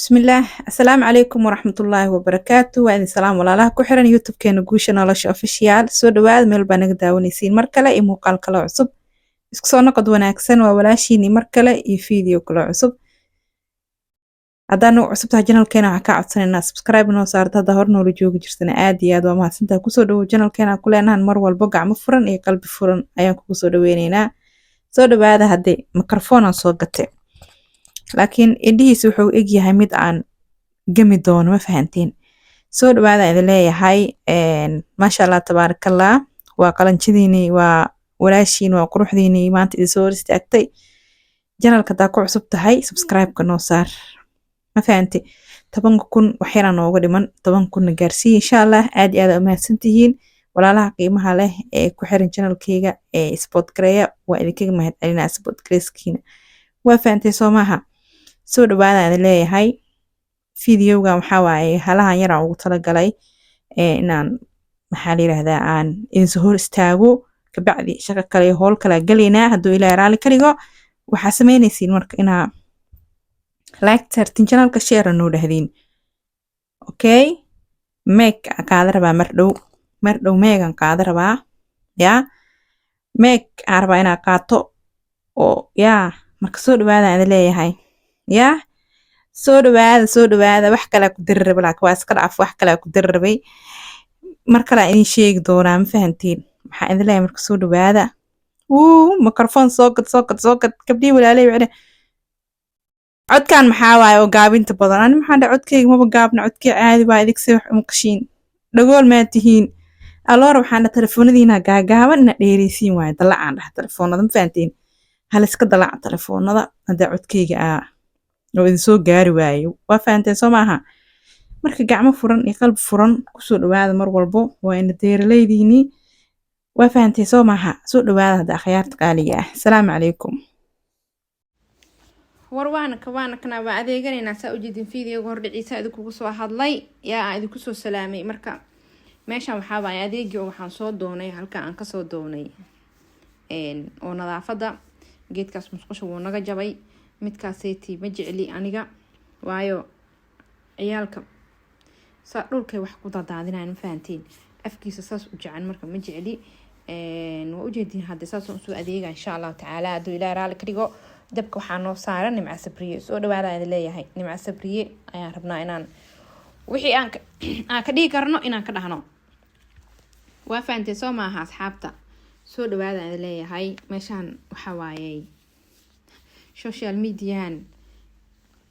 بسم الله السلام عليكم ورحمة الله وبركاته وعليكم السلام ولا كحرن يوتيوب كأنه جوشنا لاش أوفيشيال سو دواد ميل بنقدا ونسين مركلة إيه مقال كلا عصب إسكسونا قد وناكسن وولاشيني مركلة إيه فيديو كلا عصب هذا عصب تاجنا الكينا عكا عدسن الناس سبسكرايب نو صارت هذا هورنو رجوج جرسنا عادي هذا ما سنتا كوسو دو جنال كينا كلنا هنمر والبقع مفرن إيه قلب فرن أيام كوسو دوينينا سو دواد هدي ميكروفون صوغتي لكن إديس وحو إجي هميد عن gami doono ma fahanteen soo dhawaada idin leeyahay maasha Allah tabaarakallah waa qalanjidiini waa walaashiin waa quruxdiini maanta idin soo istaagtay janalka daa ku cusub tahay subscribe-ka noo saar ma fahantay 10,000 wax yar nooga dhiman 10,000 gaarsii insha Allah aad iyo aad u mahadsantihiin walaalaha qiimaha leh ee ku xiran channelkayga ee support gareeya waa idinkaga mahadcelinaa support gareeskiina waa fahantay soo maaha soo dhawaada idin leeyahay فيديوغا waxaa waaye halahan yar aan ugu talagalay inaan maxaa la yiraahdaa aan idin soo hor istaago ka bacdi shaqo kale hool kala galeynaa haduu ilaahay raali ka dhigo waxa sameynaysiin marka inaa like tartin channelka share noo dhahdeen okay make qaada rabaa mar dhow meegan qaada rabaa ya make arba inaa qaato oo ya marka soo dhawaada aan leeyahay ya soo dhawaada wax kala ku dirraba laakiin waa iska dhaaf wax kala ku dirrabay mar kale idin sheegi doonaa ma fahantiin waxa idin leeyahay marka soo dhawaada microphone soo gad gabdhii walaalay wada codkan maxaa waaye oo gaabinta badan ani maxaa dhac codkayga maba gaabna codkii caadi baa idig si wax uma qashin dhagool ma tihiin aloor waxaan telefoonadiina gaagaaban ina dheereysiin waaye dalacaan dhax telefoonada ma fahantiin hal iska dalac telefoonada hada codkayga oo idin soo gaari waayo waa fahanteen soo maaha marka gacmo furan iyo qalb furan ku soo dhawaada mar walbo waa in deeraleydini waa fahanteen soo maaha soo dhawaada hada akhyaarta qaaliga ah assalaamu calaykum warwaana kana waa adeeganayna saa u jeedin fiidiyowga hor dhiciisa idinku soo hadlay yaa idinku soo salaamay marka meeshan waxa waaye adeegii waxaan soo doonay halka aan ka soo doonay oo nadaafada geedkaas musqusha wuu naga jabay midkaaseeti ma jecli aniga waayo ciyaalka saa dhulkay wax ku dadaadinaan ma fahantiin afkiisa saas u jacan marka ma jecli waa u jeedin hadda saas oo soo adeega insha Allah taala haduu ilaahay raali ka dhigo dabka waxaa noo saaran nimca sabriye soo dhawaada idin leeyahay nimca sabriye ayaan rabnaa inaan wixii aan ka dhigi karno inaan ka dhahno waa fahanteen soo maaha asxaabta soo dhawaada idin leeyahay meeshaan waxa waaye social median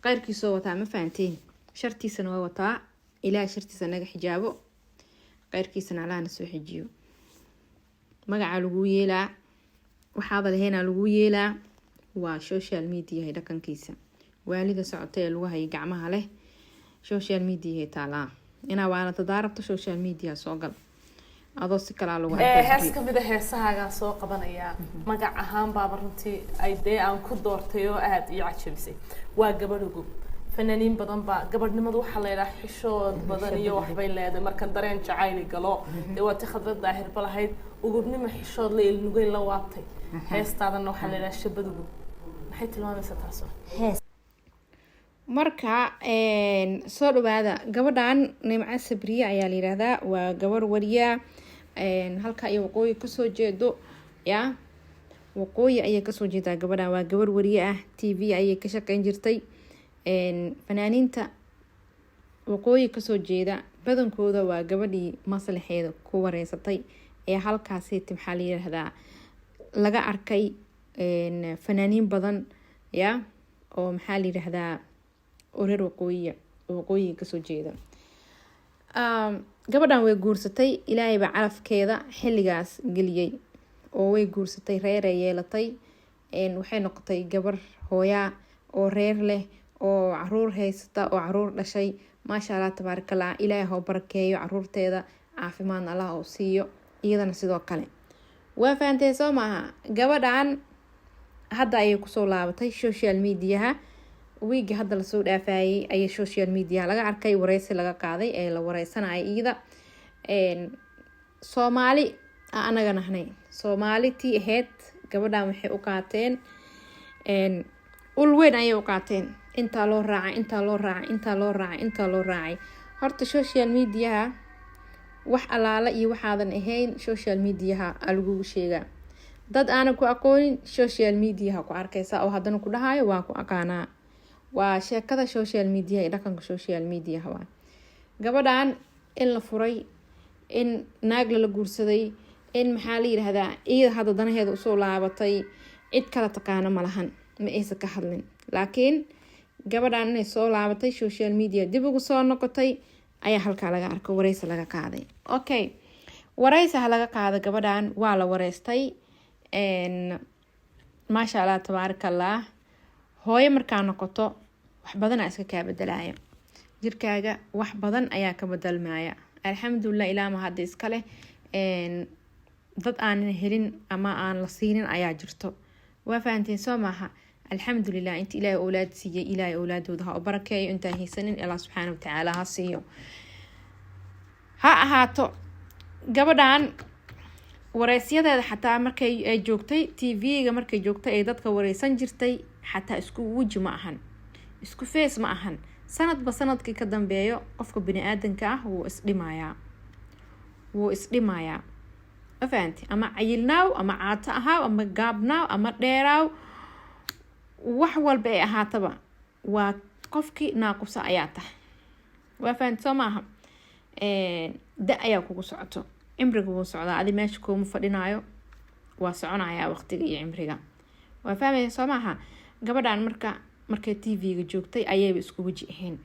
qayrkiisoo wataa ma fahanteen shartiisana waa wataa ilaahay shartiisa naga xijaabo qayrkiisana Allaahna soo xijiyo magaca lagu yeelaa waxaaba laheena lagu yeelaa waa social media dhaqankiisa waalida socotay lagu hay gacmaha leh social media taala ina waana tadaarabta social media soo gal adoo si kala lagu hees kamid ah heesahaaga soo qabanaya magac ahaan baaba runtii ay dee aan ku doortay oo aad iyo cajabisay waa gabadhu fanaaniin badan ba gabadhnimadu waxa la yiraahdaa xishood badan iyo waxbay leedahay marka dareen jacayl galo ee waa takhadad daahir balahayd ugubnimo xishood la ilmugay la waabtay heestaadana waxa la yiraahdaa shabadu maxay tilmaamaysaa taas marka soo dhawaada gabadhan nimca sabriye ayaa la yiraahdaa waa gabar wariya halka ay waqooyi ka soo jeedo ya waqooyi ayay ka soo jeedaa gabadhan waa gabar wariye ah TV ayay ka shaqeyn jirtay fanaaniinta waqooyi ka soo jeeda badankooda waa gabadhii maslaxeeda ku wareysatay ee halkaasi maxaa la yiraahdaa laga arkay fanaaniin badan ya oo maxaa la yiraahdaa oreer waqooyi ka soo jeeda gabadhan way guursatay ilaahay baa calafkeeda xilligaas geliyay oo way guursatay reer ay yeelatay waxay noqotay gabar hooya oo reer leh oo caruur haysata oo caruur dhashay maasha Allah tabaarakallah ilaahay ha barakeeyo caruurteeda caafimaad Allah oo siiyo iyadana sidoo kale waa fahanteen soo maaha gabadhan hadda ay ku soo laabatay social media wiigi hadda la soo dhaafayay ay social media laga arkay wareysi laga qaaday ee la wareysanay iyada Soomaali anaga nahnay Soomaali aheyd gabadhan waxay u qaateen ul weyn ayay u qaateen intaa loo raacay horta social mediaha wax alaala iyo waxaadan ahayn social mediaha lagugu sheegaa. dad aanan ku aqoonin social mediaha ku arkaysa oo haddana ku dhahayo waa ku aqaanaa. waa sheekada social media iyo dhaqanka social mediaha. waa gabadhan in la furay, in naag la guursaday, in maxaa la yiraahdaa iyada hadda danaheeda usoo laabatay, cid kala taqaana ma lahan, ma aysan ka hadlin. laakiin gabadhan inay soo laabatay social media dib ugu soo noqotay ayaa halkaa laga arko, wareysi laga qaaday. okay, wareysaha laga qaada gabadhan waa la wareystay. maasha allah tabaarakallah. hooyo markaa noqoto wax badan aa iska kaa bedelaya, jirkaaga wax badan ayaa ka bedelmaya. alxamdulilah, ilaa ma hadda iskale dad aanan helin ama aan la siinin ayaa jirto. waa fahanteen soo maaha? alxamdulilah, inta ilaahay awlaad siiyey, ilaahay awlaadooda ha u barakeeyo. intaan haysanin allah subxaana watacaala ha siiyo. ha ahaato gabadhan wareysyadeeda xataa markay ay joogtay tv-ga, markay joogtay ay dadka wareysan jirtay, xataa isku weji ma ahan, isku face ma ahan. sanadba sanadkii ka dambeeyo qofka bini-aadanka ah wuu isdhimayaa. afahanti? ama cayilnaaw, ama caato ahaaw, ama gaabnaaw, ama dheeraaw, wax walba ay ahaataba waa qofkii naaqusa ayaa tahay. waa fahanti soo maaha? da ayaa kugu socoto, cimriga wuu socdaa, adi meesha kuuma fadhinaayo, waa soconayaa waqtiga iyo cimriga. waa fahmaya soo maaha? gabadhan markay tv-ga joogtay ayayba isku weji ahayn.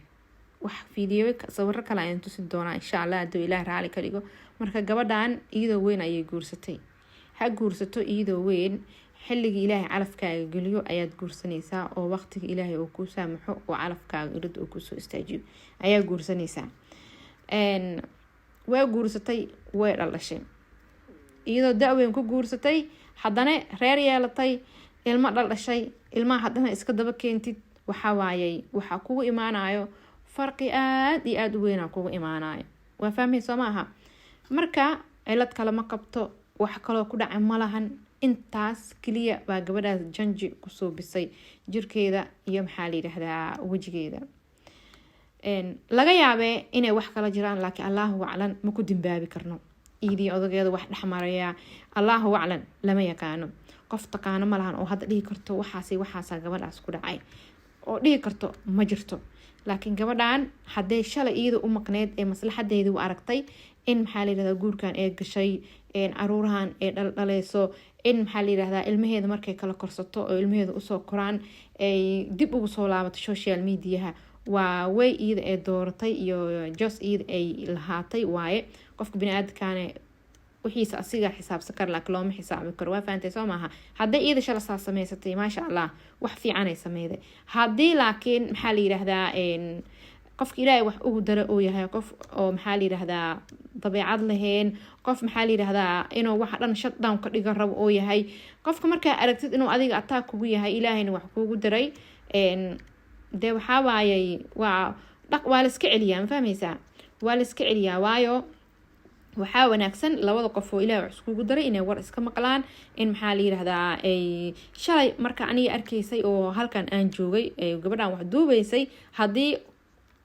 wax fiidiyo sawiro kale ayaan tusi doonaa insha allah hadduu ilaah raali ka dhigo. marka gabadhan iyadoo weyn ayay guursatay. ha guursato iyadoo weyn, xilligii ilaahay calafkaaga geliyo ayaad guursanaysaa, oo waqtiga ilaahay uu kuu saamaxo oo calafkaaga irid uu kusoo istaajiyo ayaa guursanaysaa. waa guursatay, way dhaldhashay. iyadoo da-weyn ku guursatay, haddana reer yeelatay, ilmo dhaldhashay. ilmaha haddana iska daba keentid, waxaa kugu imaanayo farqi aad iyo aada u weynaa kugu imaanayo. waa fahmay soo maaha? marka cilad kale ma qabto, wax kaloo ku dhaca ma lahan. intaas keliya baa gabadhaas janji kusoo bisay jirkeeda iyo maxaa la yidhaahdaa wejigeeda. laga yaabee inay wax kala jiraan, laakiin allahu aclan ma ku dimbaabi karno. iidii odageeda wax dhexmaraya, allahu aclan lama yaqaano. qof taqaano ma lahan oo hadda dhihi karto waxaasaa gabadhaas ku dhacay oo dhihi karto ma jirto. laakiin gabadhan hadday shalay iyada u maqneyd ee maslaxadeedii u aragtay in maxaa la yidhahdaa guurkan ee gashay, caruurahan ee dhaldhaleyso, in maxaa la yidhahdaa ilmaheeda markay kala korsato oo ilmaheeda usoo koraan ay dib ugu soo laabato social mediaha, waa way iyada ee dooratay iyo jos iyada ay lahaatay. waaye qofka bini-aadamkaane wixiisa asiga xisaabsan kara, laakiin looma xisaabi karo. waa fahantay soo maaha? hadday iyada shala saa samaysatay, maasha allah, wax fiican ay sameyday. haddii laakiin maxaa la yidhaahdaa qofka ilaahay wax ugu dara oo yahay qof oo maxaa la yidhaahdaa dabeecad lahayn, qof maxaa la yidhaahdaa inuu wax dhan shutdown ka dhigan rabo oo yahay, qofka markaa aragtid inuu adiga attack kugu yahay, ilaahayna wax kuugu daray, dee waxaa waayay waa la iska celiyaa. ma fahmaysaa? waa la iska celiyaa. waayo waxaa wanaagsan labada qof oo ilaahay wax iskugu daray inay war iska maqlaan. in maxaa la yidhaahdaa ay shalay marka aniga arkaysay oo halkan aan joogay gabadhan wax duubaysay, haddii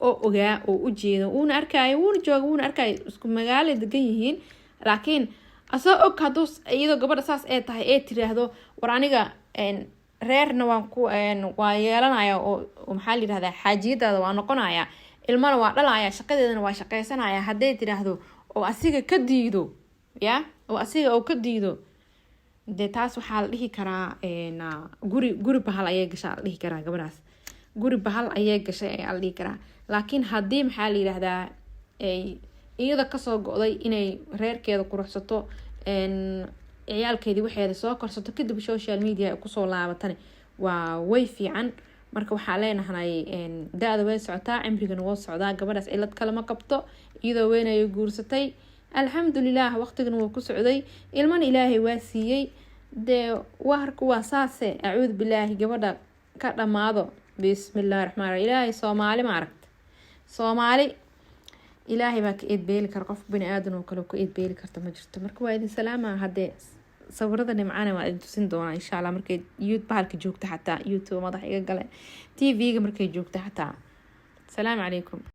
oo ogaa oo u jeedo wuuna arkaayo, wuuna jooga, wuuna arkaayo, isku magaalo degan yihiin. laakiin asoo og hadduu iyadoo gabadha saas ee tahay ee tiraahdo war aniga reerna waa yeelanaya oo maxaa la yidhahdaa xaajiyadaada waa noqonaya, ilmana waa dhalaya, shaqadeedana waa shaqaysanaya, hadday tiraahdo oo asiga ka diido, oo asiga oo ka diido, dee taas waxaa la dhihi karaa guri bahal ayay gashaa la dhihi karaa. gabadhaas guri bahal ayay gashay ayaa la dhihi karaa. laakiin haddii maxaa la yidhaahdaa iyada kasoo go-day inay reerkeeda quruxsato, ciyaalkeedii waxeeda soo korsato, kadib social media ay kusoo laabatani waa way fiican. marka waxaa leenahay da-da way socotaa, cimrigana woo socdaa. gabadhaas cilad kalema qabto, iyadoo weynayay guursatay, alxamdulilah, waqtigana wuu ku socday, ilmana ilaahay waa siiyey. dee warku waa saase, acuudu bilaahi, gabadha ka dhamaado. bismillahi raxmaan raxiim. ilaahay soomaali ma aragta, soomaali ilaahay baa ka eedbeeli kara, qof bani aadan oo kale ka eedbeeli karta ma jirto. marka waa idin salaama. haddee sawirada nimcana waa idin tusin doonaa insha Allah markay bahalka joogta xataa YouTube madax iga gale TV-ga markay joogta xataa. Salaamu calaykum.